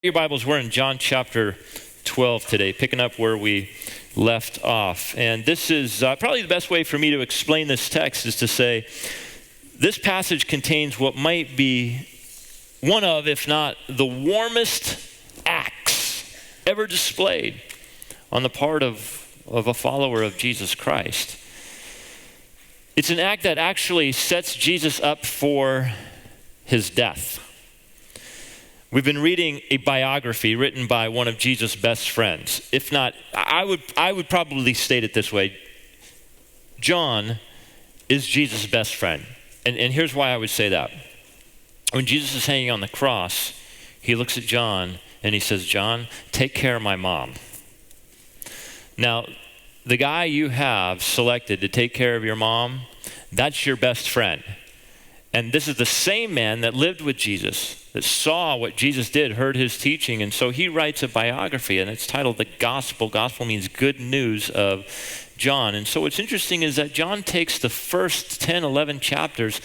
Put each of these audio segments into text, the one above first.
Your Bibles, we're in John chapter 12 today, picking up where we left off. And this is probably the best way for me to explain this text is to say, this passage contains what might be one of, if not the warmest acts ever displayed on the part of a follower of Jesus Christ. It's an act that actually sets Jesus up for his death. We've been reading a biography written by one of Jesus' best friends. If not, I would probably state it this way. John is Jesus' best friend. And here's why I would say that. When Jesus is hanging on the cross, he looks at John and he says, "John, take care of my mom." Now, the guy you have selected to take care of your mom, that's your best friend. And this is the same man that lived with Jesus, that saw what Jesus did, heard his teaching. And so he writes a biography, and it's titled The Gospel. Gospel means good news of John. And so what's interesting is that John takes the first 10, 11 chapters,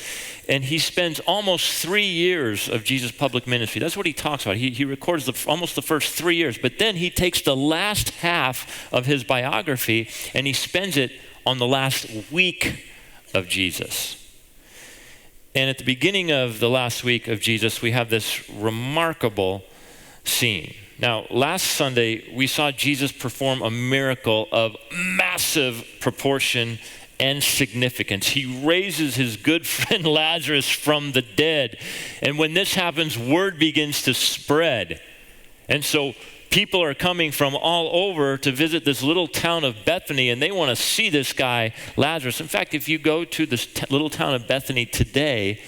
and he spends almost 3 years of Jesus' public ministry. That's what he talks about. He records almost the first 3 years. But then he takes the last half of his biography, and he spends it on the last week of Jesus. And at the beginning of the last week of Jesus, we have this remarkable scene. Now, last Sunday, we saw Jesus perform a miracle of massive proportion and significance. He raises his good friend Lazarus from the dead. And when this happens, word begins to spread. And so people are coming from all over to visit this little town of Bethany, and they want to see this guy, Lazarus. In fact, if you go to this little town of Bethany today,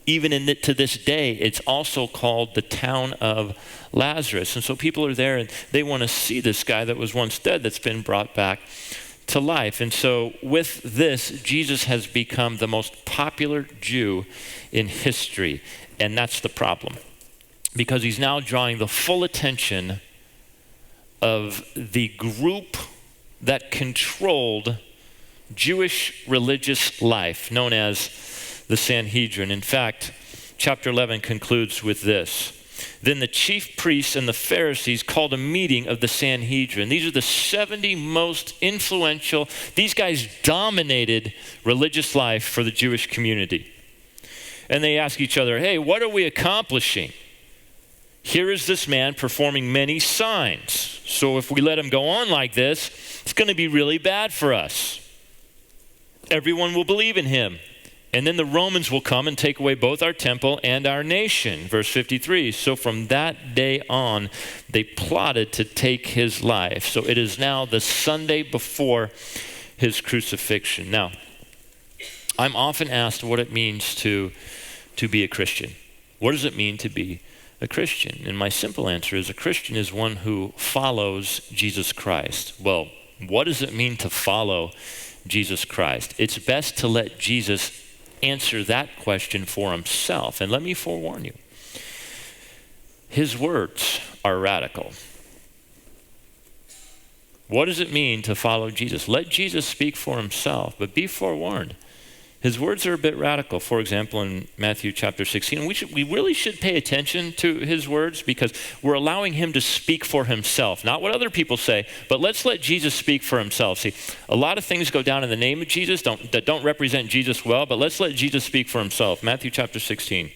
even to this day, it's also called the town of Lazarus. And so people are there, and they want to see this guy that was once dead that's been brought back to life. And so with this, Jesus has become the most popular Jew in history, and that's the problem. Because he's now drawing the full attention of the group that controlled Jewish religious life, known as the Sanhedrin. In fact, chapter 11 concludes with this. Then the chief priests and the Pharisees called a meeting of the Sanhedrin. These are the 70 most influential. These guys dominated religious life for the Jewish community. And they ask each other, "Hey, what are we accomplishing? Here is this man performing many signs. So if we let him go on like this, it's going to be really bad for us. Everyone will believe in him. And then the Romans will come and take away both our temple and our nation." Verse 53. So from that day on, they plotted to take his life. So it is now the Sunday before his crucifixion. Now, I'm often asked what it means to be a Christian. What does it mean to be a Christian? And my simple answer is a Christian is one who follows Jesus Christ. Well, what does it mean to follow Jesus Christ? It's best to let Jesus answer that question for himself. And let me forewarn you, his words are radical. What does it mean to follow Jesus? Let Jesus speak for himself, but be forewarned. His words are a bit radical. For example, in Matthew chapter 16, we really should pay attention to his words because we're allowing him to speak for himself. Not what other people say, but let's let Jesus speak for himself. See, a lot of things go down in the name of Jesus that don't represent Jesus well, but let's let Jesus speak for himself. Matthew chapter 16.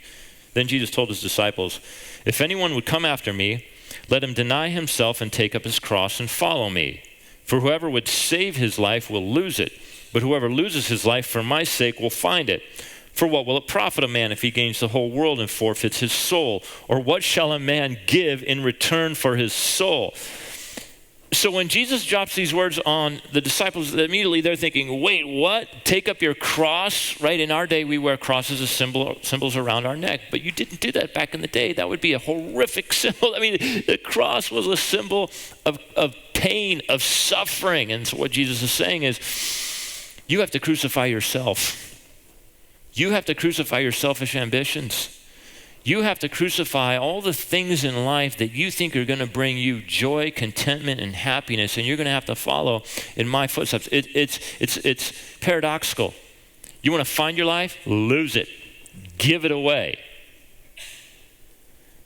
Then Jesus told his disciples, "If anyone would come after me, let him deny himself and take up his cross and follow me. For whoever would save his life will lose it. But whoever loses his life for my sake will find it. For what will it profit a man if he gains the whole world and forfeits his soul? Or what shall a man give in return for his soul?" So when Jesus drops these words on the disciples, immediately they're thinking, wait, what? Take up your cross? Right? In our day, we wear crosses as symbols around our neck. But you didn't do that back in the day. That would be a horrific symbol. I mean, the cross was a symbol of pain, of suffering. And so what Jesus is saying is, you have to crucify yourself. You have to crucify your selfish ambitions. You have to crucify all the things in life that you think are going to bring you joy, contentment, and happiness, and you're going to have to follow in my footsteps. It's paradoxical. You want to find your life? Lose it. Give it away.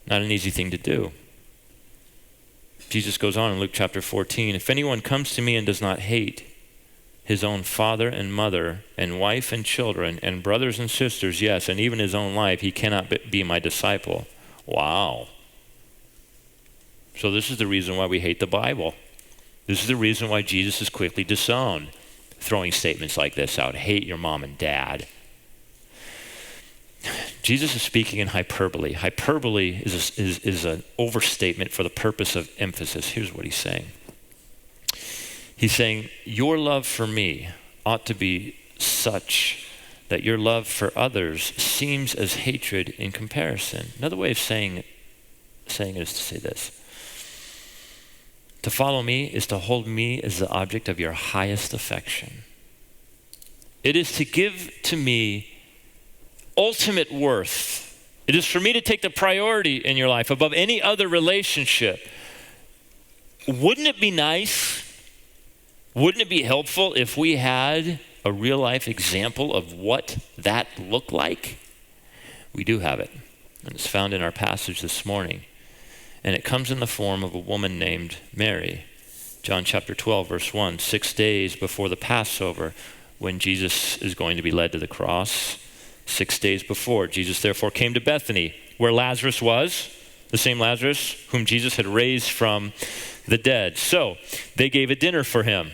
Not an easy thing to do. Jesus goes on in Luke chapter 14, if anyone comes to me and does not hate his own father and mother and wife and children and brothers and sisters, yes, and even his own life, he cannot be my disciple. Wow. So this is the reason why we hate the Bible. This is the reason why Jesus is quickly disowned, throwing statements like this out. Hate your mom and dad. Jesus is speaking in hyperbole. Hyperbole is an overstatement for the purpose of emphasis. Here's what he's saying. He's saying, your love for me ought to be such that your love for others seems as hatred in comparison. Another way of saying it is to say this. To follow me is to hold me as the object of your highest affection. It is to give to me ultimate worth. It is for me to take the priority in your life above any other relationship. Wouldn't it be nice? Wouldn't it be helpful if we had a real life example of what that looked like? We do have it. And it's found in our passage this morning. And it comes in the form of a woman named Mary. John chapter 12, verse 1, 6 days before the Passover, when Jesus is going to be led to the cross, 6 days before, Jesus therefore came to Bethany, where Lazarus was, the same Lazarus whom Jesus had raised from the dead. So they gave a dinner for him.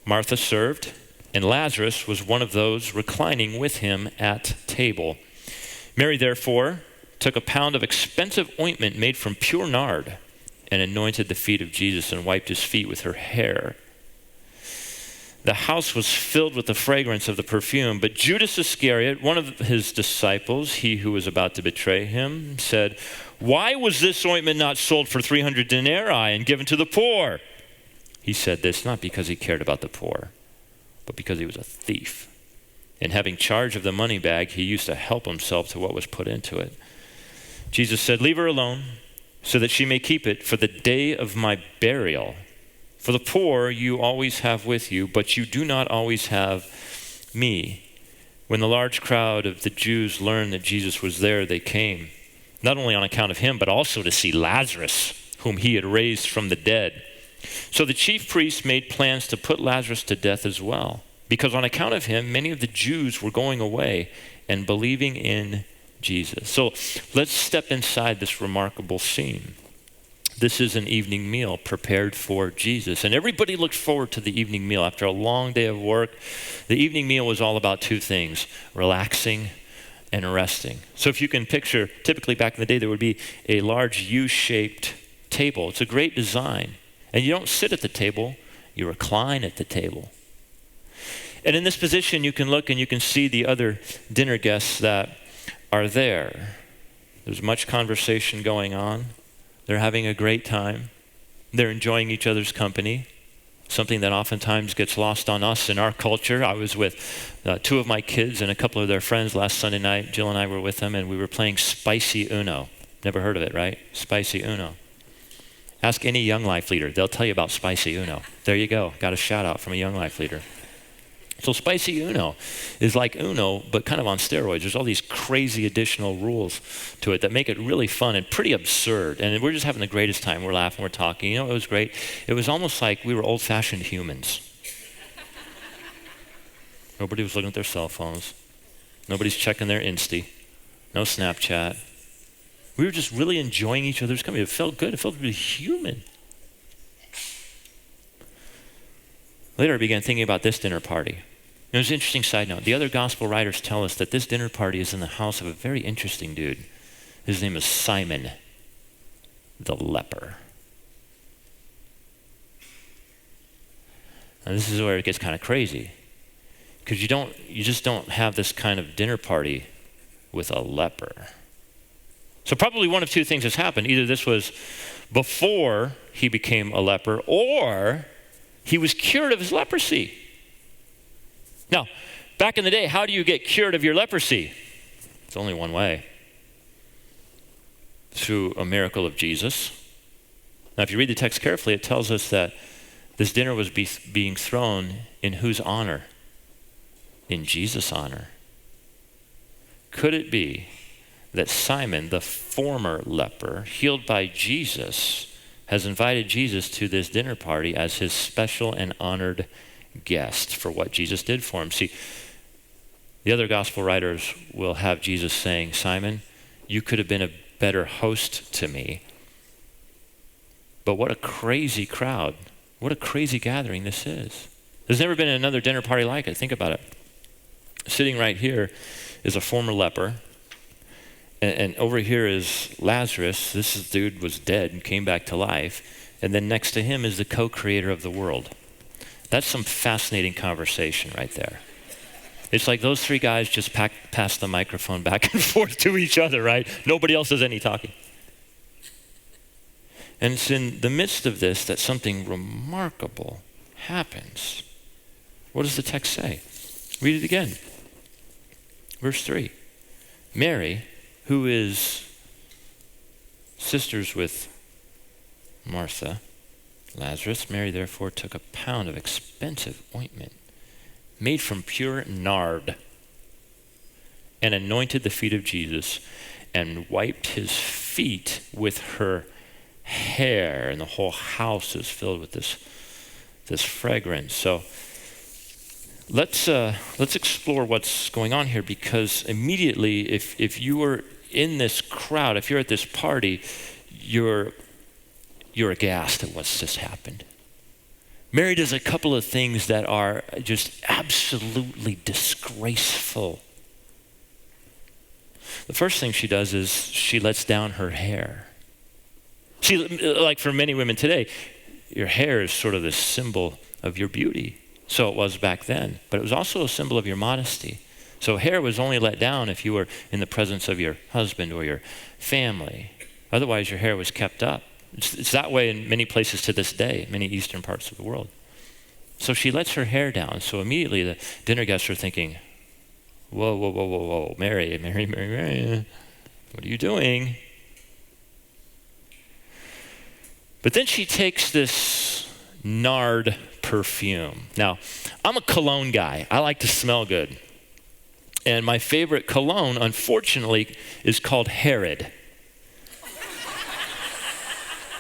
Martha served, and Lazarus was one of those reclining with him at table. Mary therefore took a pound of expensive ointment made from pure nard and anointed the feet of Jesus and wiped his feet with her hair. The house was filled with the fragrance of the perfume, but Judas Iscariot, one of his disciples, he who was about to betray him, said, why was this ointment not sold for 300 denarii and given to the poor? He said this not because he cared about the poor, but because he was a thief. And having charge of the money bag, he used to help himself to what was put into it. Jesus said, leave her alone, so that she may keep it for the day of my burial. For the poor you always have with you, but you do not always have me. When the large crowd of the Jews learned that Jesus was there, they came, not only on account of him, but also to see Lazarus, whom he had raised from the dead. So the chief priests made plans to put Lazarus to death as well, because on account of him, many of the Jews were going away and believing in Jesus. So let's step inside this remarkable scene. This is an evening meal prepared for Jesus. And everybody looked forward to the evening meal. After a long day of work, the evening meal was all about two things, relaxing and resting. So if you can picture, typically back in the day, there would be a large U-shaped table. It's a great design. And you don't sit at the table, you recline at the table. And in this position, you can look and you can see the other dinner guests that are there. There's much conversation going on. They're having a great time. They're enjoying each other's company, something that oftentimes gets lost on us in our culture. I was with two of my kids and a couple of their friends last Sunday night. Jill and I were with them, and we were playing Spicy Uno. Never heard of it, right? Spicy Uno. Ask any Young Life leader. They'll tell you about Spicy Uno. There you go. Got a shout out from a Young Life leader. So Spicy Uno is like Uno, but kind of on steroids. There's all these crazy additional rules to it that make it really fun and pretty absurd. And we're just having the greatest time. We're laughing, we're talking. You know, it was great. It was almost like we were old-fashioned humans. Nobody was looking at their cell phones. Nobody's checking their Insta. No Snapchat. We were just really enjoying each other's company. It felt good. It felt really human. Later, I began thinking about this dinner party. It was an interesting side note. The other gospel writers tell us that this dinner party is in the house of a very interesting dude. His name is Simon the leper. Now, this is where it gets kind of crazy, because you just don't have this kind of dinner party with a leper. So probably one of two things has happened. Either this was before he became a leper, or he was cured of his leprosy. Now, back in the day, how do you get cured of your leprosy? It's only one way. Through a miracle of Jesus. Now, if you read the text carefully, it tells us that this dinner was being thrown in whose honor? In Jesus' honor. Could it be that Simon, the former leper, healed by Jesus, has invited Jesus to this dinner party as his special and honored guest for what Jesus did for him. See, the other gospel writers will have Jesus saying, Simon, you could have been a better host to me. But what a crazy crowd. What a crazy gathering this is. There's never been another dinner party like it. Think about it. Sitting right here is a former leper. And over here is Lazarus. This dude was dead and came back to life. And then next to him is the co-creator of the world. That's some fascinating conversation right there. It's like those three guys just pass the microphone back and forth to each other, right? Nobody else does any talking. And it's in the midst of this that something remarkable happens. What does the text say? Read it again. Verse 3. Mary, who is sisters with Martha, Lazarus, Mary therefore took a pound of expensive ointment made from pure nard and anointed the feet of Jesus and wiped his feet with her hair, and the whole house is filled with this fragrance. So let's explore what's going on here, because immediately if you were in this crowd, if you're at this party, you're aghast at what's just happened. Mary does a couple of things that are just absolutely disgraceful. The first thing she does is she lets down her hair. See, like for many women today, your hair is sort of the symbol of your beauty. So it was back then, but it was also a symbol of your modesty. So hair was only let down if you were in the presence of your husband or your family. Otherwise, your hair was kept up. It's that way in many places to this day, many eastern parts of the world. So she lets her hair down. So immediately the dinner guests are thinking, whoa, Mary, what are you doing? But then she takes this nard perfume. Now, I'm a cologne guy. I like to smell good. And my favorite cologne, unfortunately, is called Herod.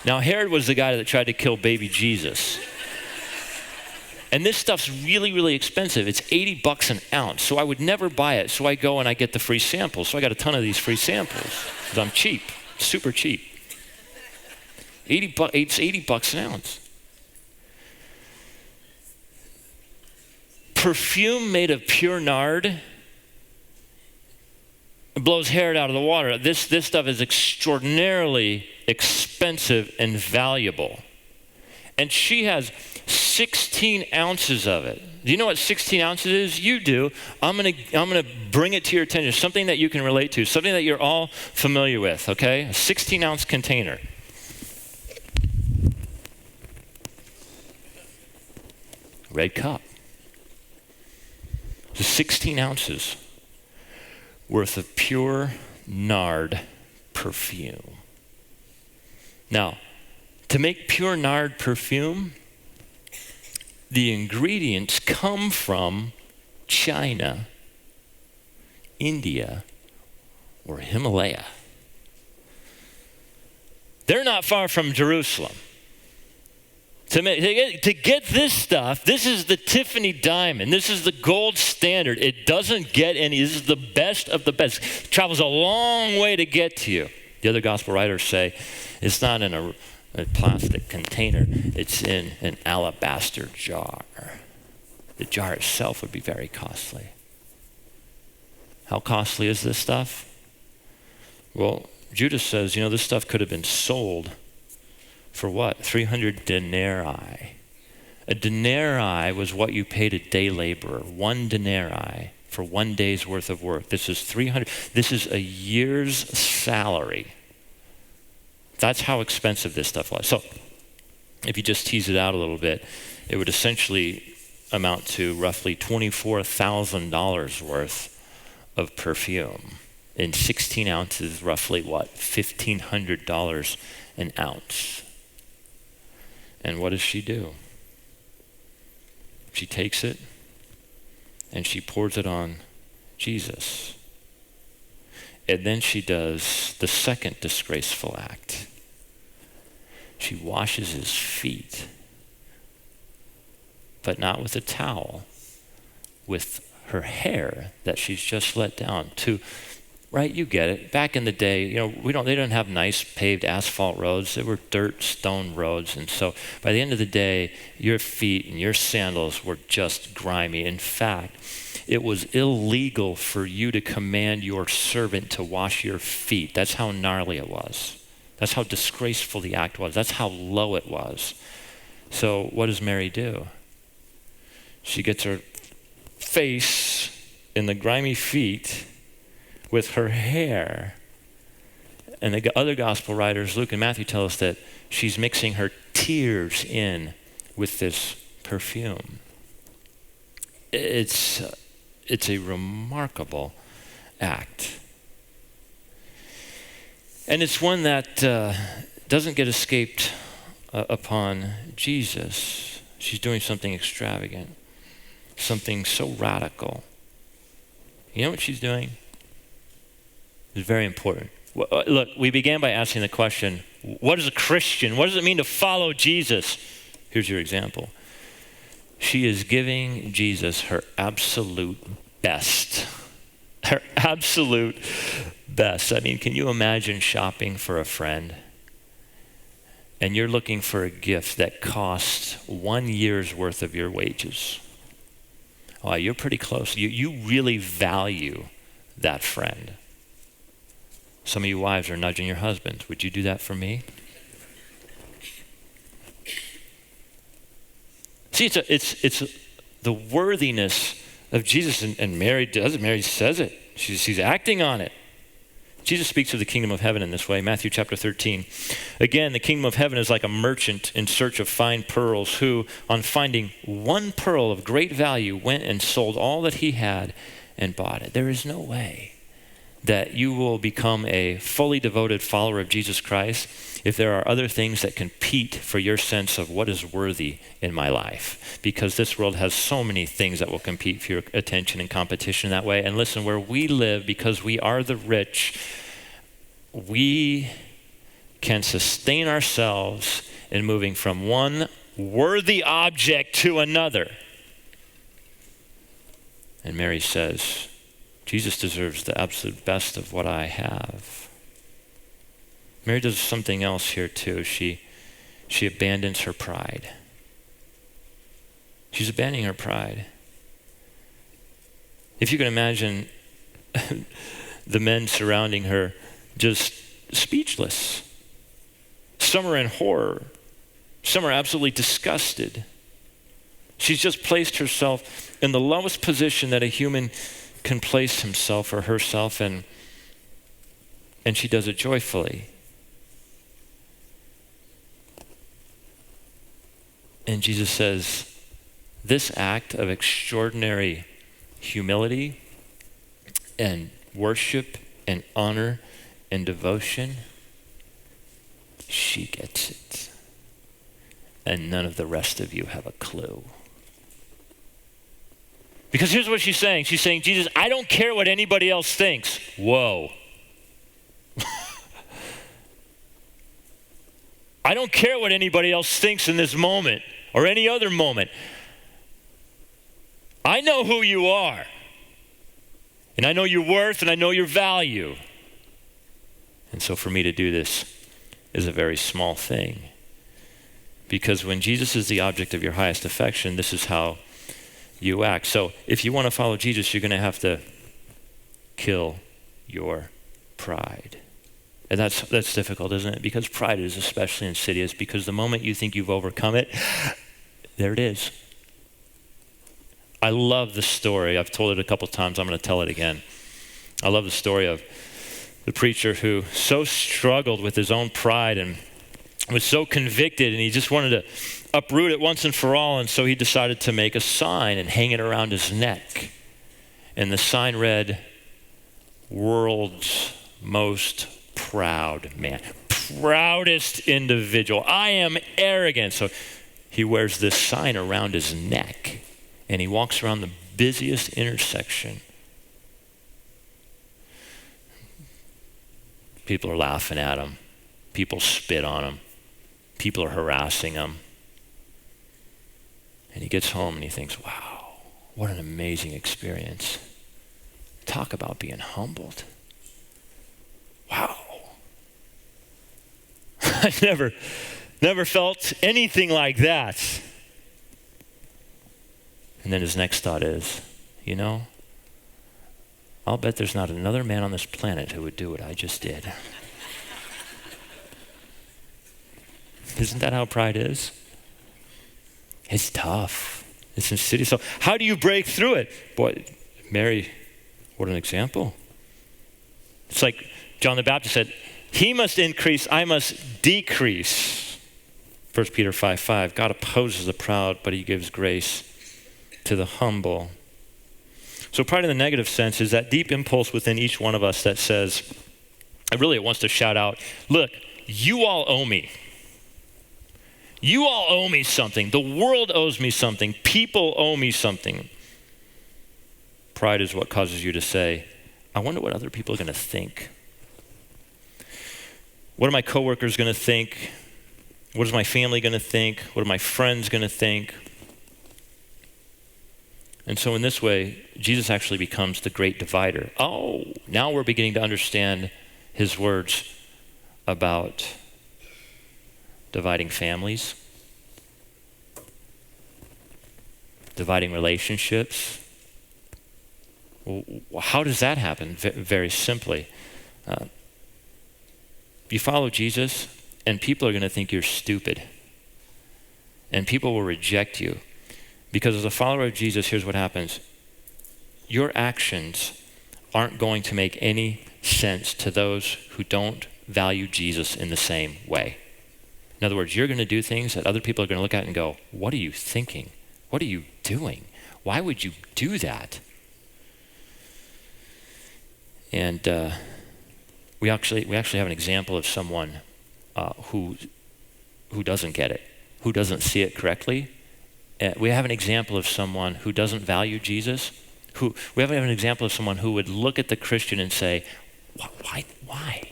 Now, Herod was the guy that tried to kill baby Jesus. And this stuff's really, really expensive. It's $80 an ounce. So I would never buy it. So I go and I get the free samples. So I got a ton of these free samples because I'm cheap, super cheap. It's $80 an ounce. Perfume made of pure nard blows Herod out of the water. This stuff is extraordinarily expensive and valuable. And she has 16 ounces of it. Do you know what 16 ounces is? You do. I'm gonna bring it to your attention, something that you can relate to, something that you're all familiar with, okay? A 16-ounce container. Red cup. So 16 ounces worth of pure nard perfume. Now, to make pure nard perfume, the ingredients come from China, India, or Himalaya. They're not far from Jerusalem. To get this stuff, this is the Tiffany diamond. This is the gold standard. It doesn't get any. This is the best of the best. It travels a long way to get to you. The other gospel writers say it's not in a plastic container. It's in an alabaster jar. The jar itself would be very costly. How costly is this stuff? Well, Judas says, this stuff could have been sold for what? 300 denarii. A denarii was what you paid a day laborer. 1 denarii for 1 day's worth of work. This is 300. This is a year's salary. That's how expensive this stuff was. So if you just tease it out a little bit, it would essentially amount to roughly $24,000 worth of perfume. In 16 ounces, roughly what? $1,500 an ounce. And what does she do? She takes it and she pours it on Jesus. And then she does the second disgraceful act. She washes his feet, but not with a towel, with her hair that she's just let down to, right, you get it. Back in the day, they didn't have nice paved asphalt roads. They were dirt, stone roads. And so by the end of the day, your feet and your sandals were just grimy. In fact, it was illegal for you to command your servant to wash your feet. That's how gnarly it was. That's how disgraceful the act was. That's how low it was. So what does Mary do? She gets her face in the grimy feet with her hair. And the other gospel writers, Luke and Matthew, tell us that she's mixing her tears in with this perfume. It's a remarkable act. And it's one that doesn't get escaped upon Jesus. She's doing something extravagant, something so radical. You know what she's doing? It's very important. Look, we began by asking the question, what is a Christian? What does it mean to follow Jesus? Here's your example. She is giving Jesus her absolute best. Her absolute best. I mean, can you imagine shopping for a friend and you're looking for a gift that costs 1 year's worth of your wages? Oh, you're pretty close. You really value that friend. Some of you wives are nudging your husbands. Would you do that for me? See, it's the worthiness of Jesus, and Mary does it. Mary says it. She's acting on it. Jesus speaks of the kingdom of heaven in this way. Matthew chapter 13. Again, the kingdom of heaven is like a merchant in search of fine pearls who, on finding one pearl of great value, went and sold all that he had and bought it. There is no way that you will become a fully devoted follower of Jesus Christ if there are other things that compete for your sense of what is worthy in my life. Because this world has so many things that will compete for your attention and competition that way. And listen, where we live, because we are the rich, we can sustain ourselves in moving from one worthy object to another. And Mary says, Jesus deserves the absolute best of what I have. Mary does something else here too. She abandons her pride. She's abandoning her pride. If you can imagine the men surrounding her just speechless. Some are in horror. Some are absolutely disgusted. She's just placed herself in the lowest position that a human can place himself or herself in, and she does it joyfully. And Jesus says, this act of extraordinary humility and worship and honor and devotion, she gets it. And none of the rest of you have a clue. Because here's what she's saying. She's saying, Jesus, I don't care what anybody else thinks. Whoa. I don't care what anybody else thinks in this moment or any other moment. I know who you are. And I know your worth and I know your value. And so for me to do this is a very small thing. Because when Jesus is the object of your highest affection, this is how you act. So if you want to follow Jesus, you're going to have to kill your pride. And that's difficult, isn't it? Because pride is especially insidious, because the moment you think you've overcome it, there it is. I love the story. I've told it a couple times. I'm going to tell it again. I love the story of the preacher who so struggled with his own pride and was so convicted, and he just wanted to uproot it once and for all. And so he decided to make a sign and hang it around his neck. And the sign read, "World's most proud man." Proudest individual. I am arrogant. So he wears this sign around his neck, and he walks around the busiest intersection. People are laughing at him. People spit on him. People are harassing him. And he gets home and he thinks, wow, what an amazing experience. Talk about being humbled. Wow. I never felt anything like that. And then his next thought is, I'll bet there's not another man on this planet who would do what I just did. Isn't that how pride is? It's tough. It's insidious. So how do you break through it? Boy, Mary, what an example. It's like John the Baptist said, he must increase, I must decrease. 1 Peter 5:5, God opposes the proud, but he gives grace to the humble. So pride in the negative sense is that deep impulse within each one of us that says, it wants to shout out, look, you all owe me. You all owe me something. The world owes me something. People owe me something. Pride is what causes you to say, I wonder what other people are going to think. What are my coworkers going to think? What is my family going to think? What are my friends going to think? And so in this way, Jesus actually becomes the great divider. Oh, now we're beginning to understand his words about dividing families, dividing relationships. Well, how does that happen? Very simply. You follow Jesus, and people are going to think you're stupid. And people will reject you. Because as a follower of Jesus, here's what happens. Your actions aren't going to make any sense to those who don't value Jesus in the same way. In other words, you're going to do things that other people are going to look at and go, what are you thinking? What are you doing? Why would you do that? And we actually have an example of someone who doesn't get it, who doesn't see it correctly. We have an example of someone who doesn't value Jesus. We have an example of someone who would look at the Christian and say, why?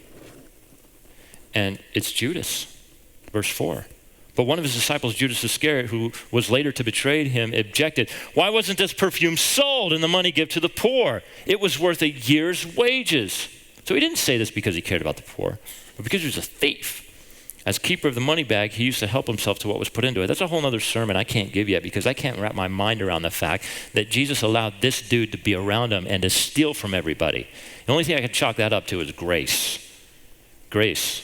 And it's Judas, verse 4. But one of his disciples, Judas Iscariot, who was later to betray him, objected, why wasn't this perfume sold and the money given to the poor? It was worth a year's wages. So he didn't say this because he cared about the poor, but because he was a thief. As keeper of the money bag, he used to help himself to what was put into it. That's a whole other sermon I can't give yet because I can't wrap my mind around the fact that Jesus allowed this dude to be around him and to steal from everybody. The only thing I can chalk that up to is grace. Grace.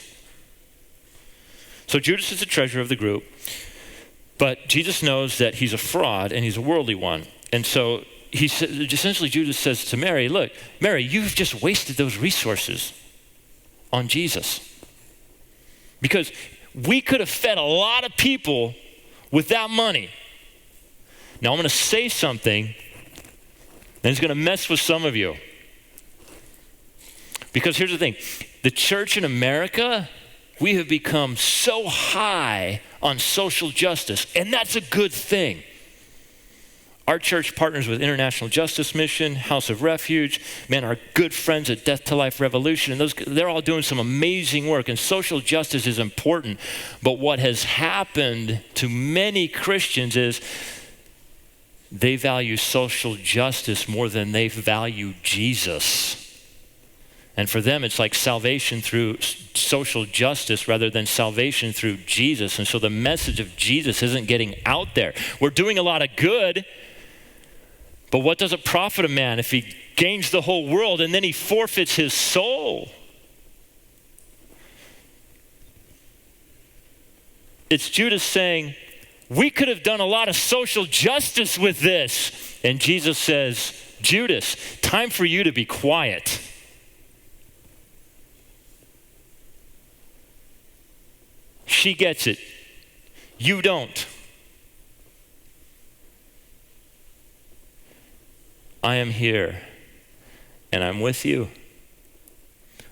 So Judas is the treasurer of the group, but Jesus knows that he's a fraud and he's a worldly one. And so essentially Judas says to Mary, look, Mary, you've just wasted those resources on Jesus. Because we could have fed a lot of people with that money. Now I'm going to say something and it's going to mess with some of you. Because here's the thing. The church in America, we have become so high on social justice, and that's a good thing. Our church partners with International Justice Mission, House of Refuge, our good friends at Death to Life Revolution, and they're all doing some amazing work, and social justice is important. But what has happened to many Christians is they value social justice more than they value Jesus. And for them, it's like salvation through social justice rather than salvation through Jesus. And so the message of Jesus isn't getting out there. We're doing a lot of good, but what does it profit a man if he gains the whole world and then he forfeits his soul? It's Judas saying, we could have done a lot of social justice with this. And Jesus says, Judas, time for you to be quiet. She gets it. You don't. I am here and I'm with you.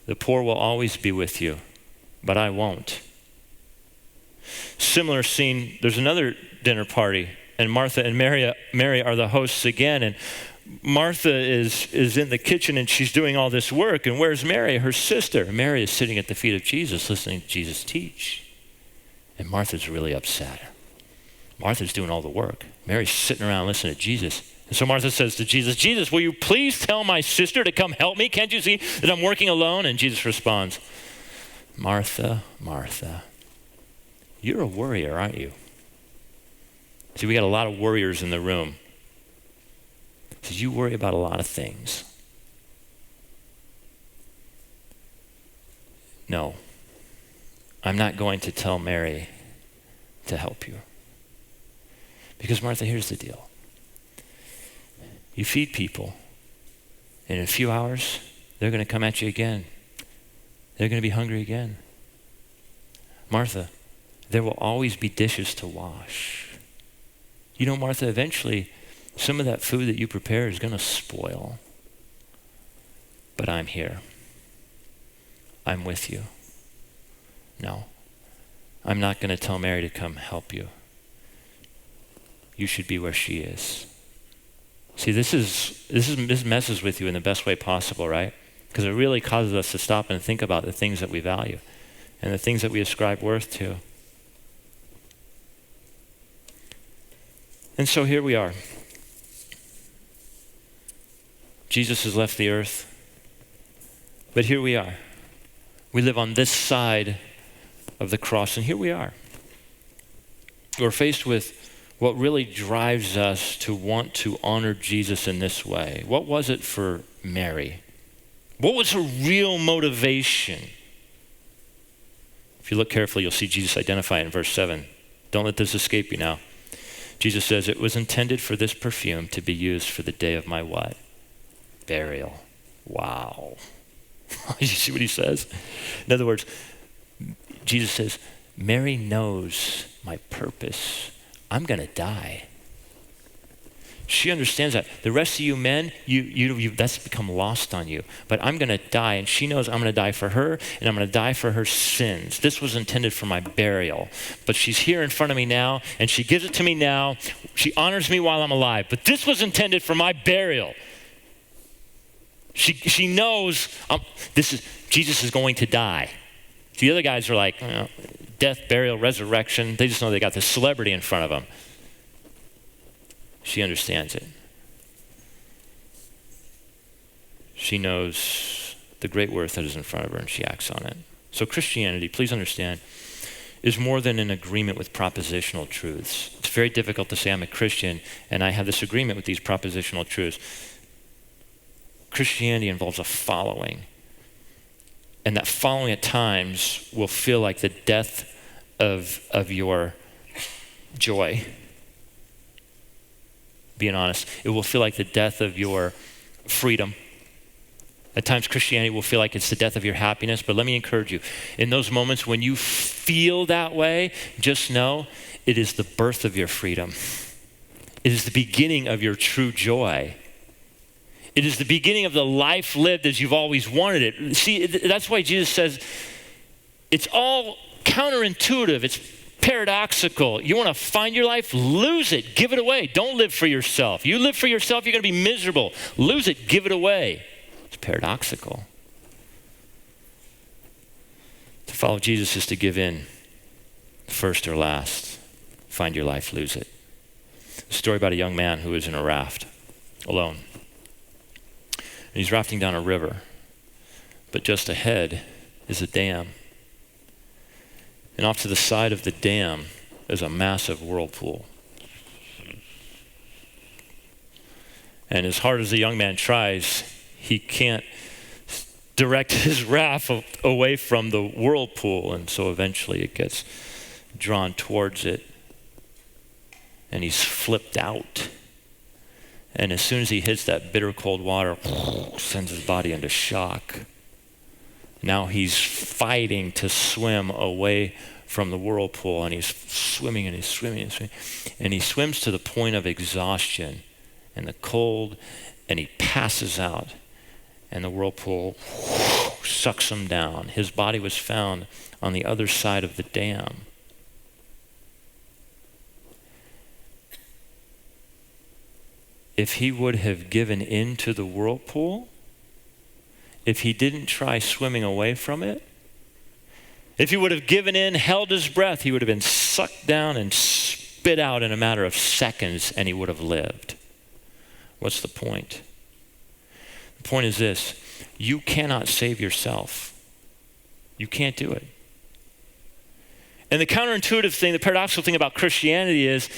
The poor will always be with you, but I won't. Similar scene, there's another dinner party and Martha and Mary are the hosts again, and Martha is in the kitchen and she's doing all this work. And where's Mary, her sister? Mary is sitting at the feet of Jesus, listening to Jesus teach. And Martha's really upset. Martha's doing all the work. Mary's sitting around listening to Jesus. And so Martha says to Jesus, Jesus, will you please tell my sister to come help me? Can't you see that I'm working alone? And Jesus responds, Martha, Martha, you're a worrier, aren't you? See, we got a lot of worriers in the room. He says, you worry about a lot of things. No, I'm not going to tell Mary to help you. Because Martha, here's the deal. You feed people, and in a few hours, they're going to come at you again. They're going to be hungry again. Martha, there will always be dishes to wash. You know, Martha, eventually, some of that food that you prepare is going to spoil. But I'm here. I'm with you. No, I'm not going to tell Mary to come help you. You should be where she is. See, this messes with you in the best way possible, right? Because it really causes us to stop and think about the things that we value and the things that we ascribe worth to. And so here we are. Jesus has left the earth, but here we are. We live on this side of the cross, and here we are. We're faced with what really drives us to want to honor Jesus in this way. What was it for Mary? What was her real motivation? If you look carefully, you'll see Jesus identify it in verse 7. Don't let this escape you now. Jesus says, it was intended for this perfume to be used for the day of my what? Burial. Wow. You see what he says? In other words, Jesus says, Mary knows my purpose. I'm going to die. She understands that. The rest of you men, you that's become lost on you. But I'm going to die, and she knows I'm going to die for her, and I'm going to die for her sins. This was intended for my burial. But she's here in front of me now, and she gives it to me now. She honors me while I'm alive. But this was intended for my burial. She knows Jesus is going to die. The other guys are like, death, burial, resurrection. They just know they got this celebrity in front of them. She understands it. She knows the great worth that is in front of her, and she acts on it. So Christianity, please understand, is more than an agreement with propositional truths. It's very difficult to say I'm a Christian and I have this agreement with these propositional truths. Christianity involves a following. And that following at times will feel like the death of your joy. Being honest, it will feel like the death of your freedom. At times, Christianity will feel like it's the death of your happiness, but let me encourage you. In those moments when you feel that way, just know it is the birth of your freedom. It is the beginning of your true joy. It is the beginning of the life lived as you've always wanted it. See, that's why Jesus says it's all counterintuitive. It's paradoxical. You want to find your life? Lose it. Give it away. Don't live for yourself. You live for yourself, you're going to be miserable. Lose it. Give it away. It's paradoxical. To follow Jesus is to give in, first or last. Find your life, lose it. A story about a young man who was in a raft, alone. And he's rafting down a river, but just ahead is a dam. And off to the side of the dam is a massive whirlpool. And as hard as the young man tries, he can't direct his raft away from the whirlpool. And so eventually it gets drawn towards it. And he's flipped out. And as soon as he hits that bitter cold water, sends his body into shock. Now he's fighting to swim away from the whirlpool, and he's swimming and he's swimming and swimming. And he swims to the point of exhaustion and the cold, and he passes out. And the whirlpool sucks him down. His body was found on the other side of the dam. if he would have given in to the whirlpool, if he didn't try swimming away from it, if he would have given in, held his breath, he would have been sucked down and spit out in a matter of seconds, and he would have lived. What's the point? The point is this: you cannot save yourself. You can't do it. And the counterintuitive thing, the paradoxical thing about Christianity is,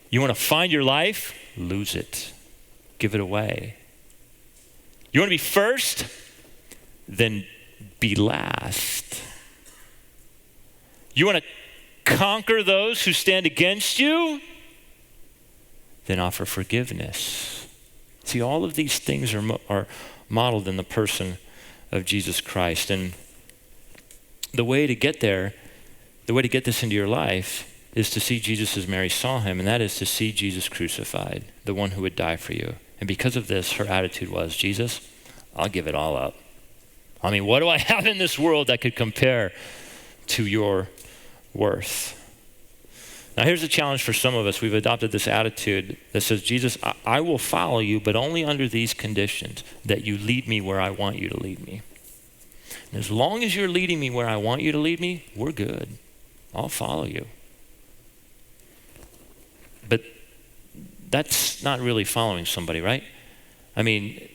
you want to find your life? Lose it. Give it away. You want to be first? Then be last. You want to conquer those who stand against you? Then offer forgiveness. See, all of these things are modeled in the person of Jesus Christ. And the way to get there, the way to get this into your life, is to see Jesus as Mary saw him, and that is to see Jesus crucified, the one who would die for you. And because of this, her attitude was, Jesus, I'll give it all up. I mean, what do I have in this world that could compare to your worth? Now, here's the challenge for some of us. We've adopted this attitude that says, Jesus, I will follow you, but only under these conditions, that you lead me where I want you to lead me. And as long as you're leading me where I want you to lead me, we're good. I'll follow you. But that's not really following somebody, right? I mean,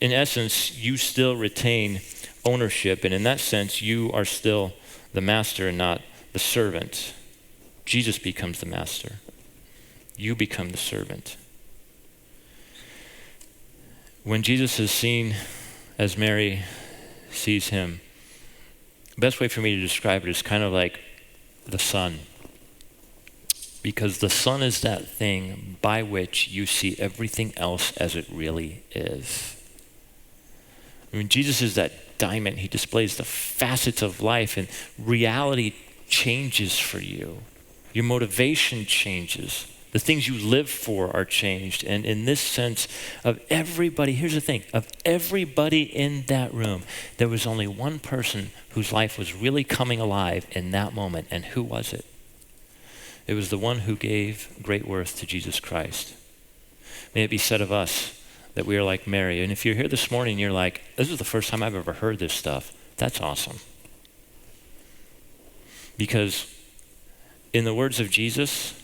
in essence, you still retain ownership, and in that sense, you are still the master and not the servant. Jesus becomes the master. You become the servant. When Jesus is seen as Mary sees him, the best way for me to describe it is kind of like the sun. Because the sun is that thing by which you see everything else as it really is. I mean, Jesus is that diamond. He displays the facets of life, and reality changes for you. Your motivation changes. The things you live for are changed. And in this sense of everybody, here's the thing, of everybody in that room, there was only one person whose life was really coming alive in that moment. And who was it? It was the one who gave great worth to Jesus Christ. May it be said of us that we are like Mary. And if you're here this morning and you're like, this is the first time I've ever heard this stuff, that's awesome. Because in the words of Jesus,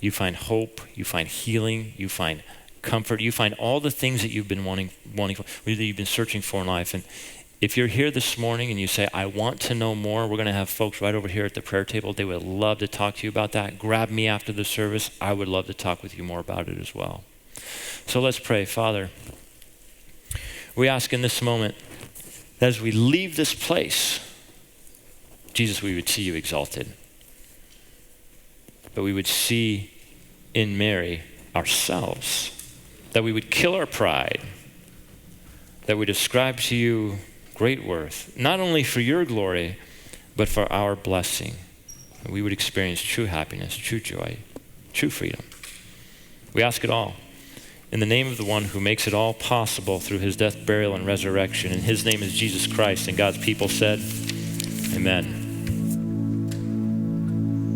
you find hope, you find healing, you find comfort, you find all the things that you've been wanting for, that you've been searching for in life. And if you're here this morning and you say, I want to know more, we're going to have folks right over here at the prayer table. They would love to talk to you about that. Grab me after the service. I would love to talk with you more about it as well. So let's pray. Father, we ask in this moment that as we leave this place, Jesus, we would see you exalted. But we would see in Mary ourselves, that we would kill our pride, that we ascribe to you great worth, not only for your glory, but for our blessing. And we would experience true happiness, true joy, true freedom. We ask it all in the name of the one who makes it all possible through his death, burial, and resurrection. And his name is Jesus Christ. And God's people said, amen.